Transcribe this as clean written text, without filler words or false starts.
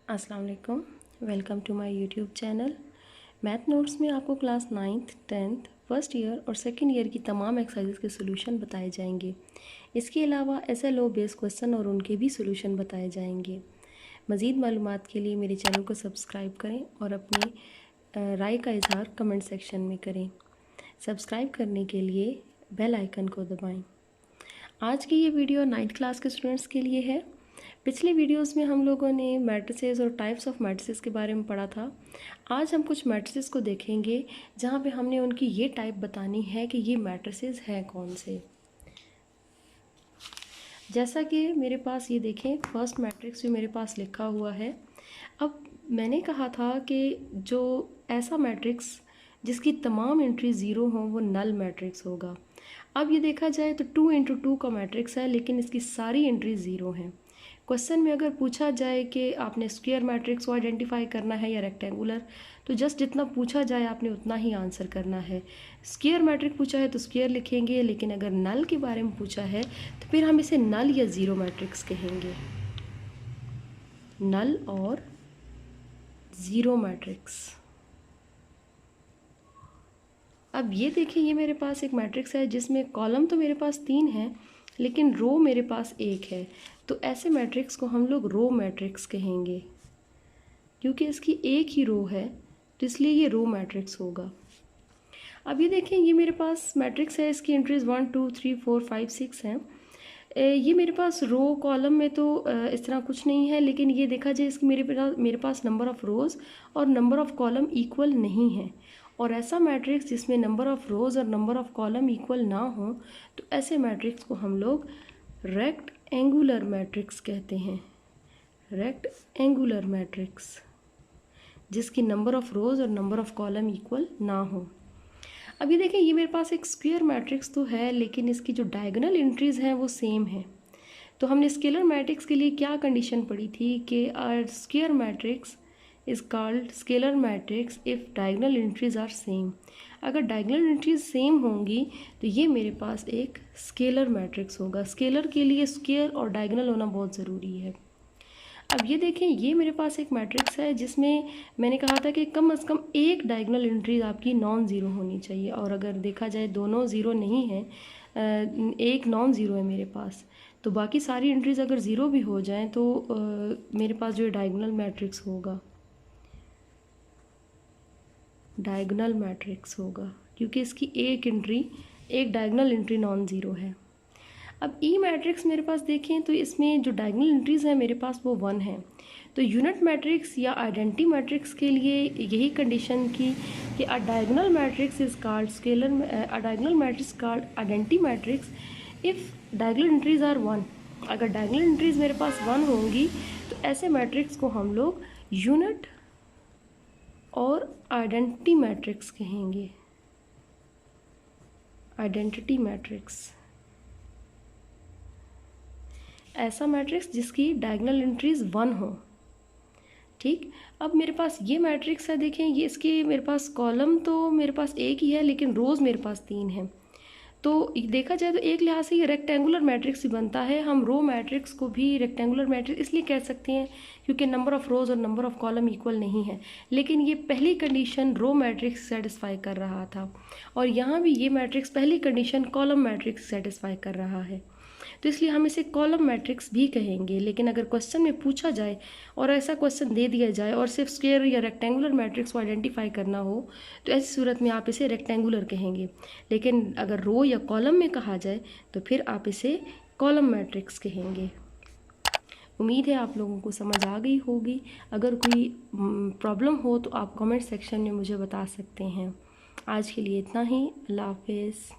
अस्सलाम वालेकुम, welcome to my YouTube channel. Math notes में आपको class 9th 10th first year और सेकंड ईयर की तमाम एक्सरसाइजेस के सॉल्यूशन बताए जाएंगे। इसके अलावा SLO बेस्ड क्वेश्चन और उनके भी सॉल्यूशन बताए जाएंगे। मज़ीद मालूमात के लिए मेरे चैनल को सब्सक्राइब करें और अपनी राय का इजहार कमेंट सेक्शन में करें। सब्सक्राइब करने के लिए बेल आइकन को दबाएं। आज की ये वीडियो 9th क्लास के स्टूडेंट्स के लिए है। पिछले वीडियोस में हम लोगों ने मैट्रिसेस और टाइप्स ऑफ मैट्रिसेस के बारे में पढ़ा था। आज हम कुछ मैट्रिसेस को देखेंगे जहाँ पे हमने उनकी ये टाइप बतानी है कि ये मैट्रिसेस हैं कौन से। जैसा कि मेरे पास ये देखें, फर्स्ट मैट्रिक्स जो मेरे पास लिखा हुआ है। अब मैंने कहा था कि जो ऐसा मैट्रिक्स जिसकी तमाम एंट्री ज़ीरो हों वो नल मैट्रिक्स होगा। अब ये देखा जाए तो 2 इंटू 2 का मैट्रिक्स है, लेकिन इसकी सारी एंट्री ज़ीरो हैं। क्वेश्चन में अगर पूछा जाए कि आपने स्क्वायर मैट्रिक्स को आइडेंटिफाई करना है या रेक्टेंगुलर, तो जस्ट जितना पूछा जाए आपने उतना ही आंसर करना है। स्क्वायर मैट्रिक्स पूछा है तो स्क्वायर लिखेंगे, लेकिन अगर नल के बारे में पूछा है तो फिर हम इसे नल या ज़ीरो मैट्रिक्स कहेंगे। नल और ज़ीरो मैट्रिक्स। अब ये देखिए, ये मेरे पास एक मैट्रिक्स है जिसमें कॉलम तो मेरे पास 3 है लेकिन रो मेरे पास 1 है। तो ऐसे मैट्रिक्स को हम लोग रो मैट्रिक्स कहेंगे। क्योंकि इसकी एक ही रो है तो इसलिए ये रो मैट्रिक्स होगा। अब ये देखें, ये मेरे पास मैट्रिक्स है, इसकी एंट्रीज 1 2 3 4 5 6 हैं। ये मेरे पास रो कॉलम में तो इस तरह कुछ नहीं है, लेकिन ये देखा जाए इसकी मेरे पास नंबर ऑफ़ रोज़ और नंबर ऑफ़ कॉलम इक्वल नहीं है। और ऐसा मैट्रिक्स जिसमें नंबर ऑफ़ रोज़ और नंबर ऑफ़ कॉलम इक्वल ना हो तो ऐसे मैट्रिक्स को हम लोग रेक्टेंगुलर मैट्रिक्स कहते हैं। रेक्टेंगुलर मैट्रिक्स जिसकी नंबर ऑफ़ रोज़ और नंबर ऑफ़ कॉलम इक्वल ना हो। अब ये देखें, ये मेरे पास एक स्क्वायर मैट्रिक्स तो है लेकिन इसकी जो डायगोनल एंट्रीज़ हैं वो सेम है। तो हमने स्केलर मैट्रिक्स के लिए क्या कंडीशन पढ़ी थी कि square matrix is called scalar matrix if diagonal entries are same. अगर डायगोनल एंट्रीज सेम होंगी तो ये मेरे पास एक स्केलर मैट्रिक्स होगा। स्केलर के लिए स्क्वायर और डायगोनल होना बहुत ज़रूरी है। अब ये देखें, ये मेरे पास एक मैट्रिक्स है जिसमें मैंने कहा था कि कम से कम एक डायगोनल एंट्रीज आपकी नॉन ज़ीरो होनी चाहिए। और अगर देखा जाए दोनों ज़ीरो नहीं है, एक नॉन ज़ीरो है मेरे पास, तो बाकी सारी एंट्रीज अगर ज़ीरो भी हो जाएं तो मेरे पास जो डायगोनल मैट्रिक्स होगा, डायगोनल मैट्रिक्स होगा, क्योंकि इसकी एक डायगोनल एंट्री नॉन ज़ीरो है। अब ई मैट्रिक्स मेरे पास देखें तो इसमें जो डायगोनल एंट्रीज़ हैं मेरे पास वो 1 है। तो यूनिट मैट्रिक्स या आइडेंटिटी मैट्रिक्स के लिए यही कंडीशन की कि a diagonal matrix is called a diagonal matrix called identity matrix if diagonal entries are 1। अगर डायगोनल एंट्रीज़ मेरे पास 1 होंगी तो ऐसे मैट्रिक्स को हम लोग यूनिट और आइडेंटिटी मैट्रिक्स कहेंगे। आइडेंटिटी मैट्रिक्स ऐसा मैट्रिक्स जिसकी डायगोनल एंट्रीज 1 हो। ठीक, अब मेरे पास ये मैट्रिक्स है, देखें ये इसकी मेरे पास कॉलम तो मेरे पास एक ही है लेकिन रोज़ मेरे पास 3 हैं। तो देखा जाए तो एक लिहाज से ये रेक्टेंगुलर मैट्रिक्स ही बनता है। हम रो मैट्रिक्स को भी रेक्टेंगुलर मैट्रिक्स इसलिए कह सकते हैं क्योंकि नंबर ऑफ़ रोज़ और नंबर ऑफ़ कॉलम इक्वल नहीं है। लेकिन ये पहली कंडीशन रो मैट्रिक्स सेटिस्फाई कर रहा था और यहाँ भी ये मैट्रिक्स पहली कंडीशन कॉलम मैट्रिक्स सेटिस्फाई कर रहा है, तो इसलिए हम इसे कॉलम मैट्रिक्स भी कहेंगे। लेकिन अगर क्वेश्चन में पूछा जाए और ऐसा क्वेश्चन दे दिया जाए और सिर्फ स्क्वायर या रेक्टेंगुलर मैट्रिक्स को आइडेंटिफाई करना हो तो ऐसी सूरत में आप इसे रेक्टेंगुलर कहेंगे। लेकिन अगर रो या कॉलम में कहा जाए तो फिर आप इसे कॉलम मैट्रिक्स कहेंगे। उम्मीद है आप लोगों को समझ आ गई होगी। अगर कोई प्रॉब्लम हो तो आप कमेंट सेक्शन में मुझे बता सकते हैं। आज के लिए इतना ही। अल्लाह हाफिज़।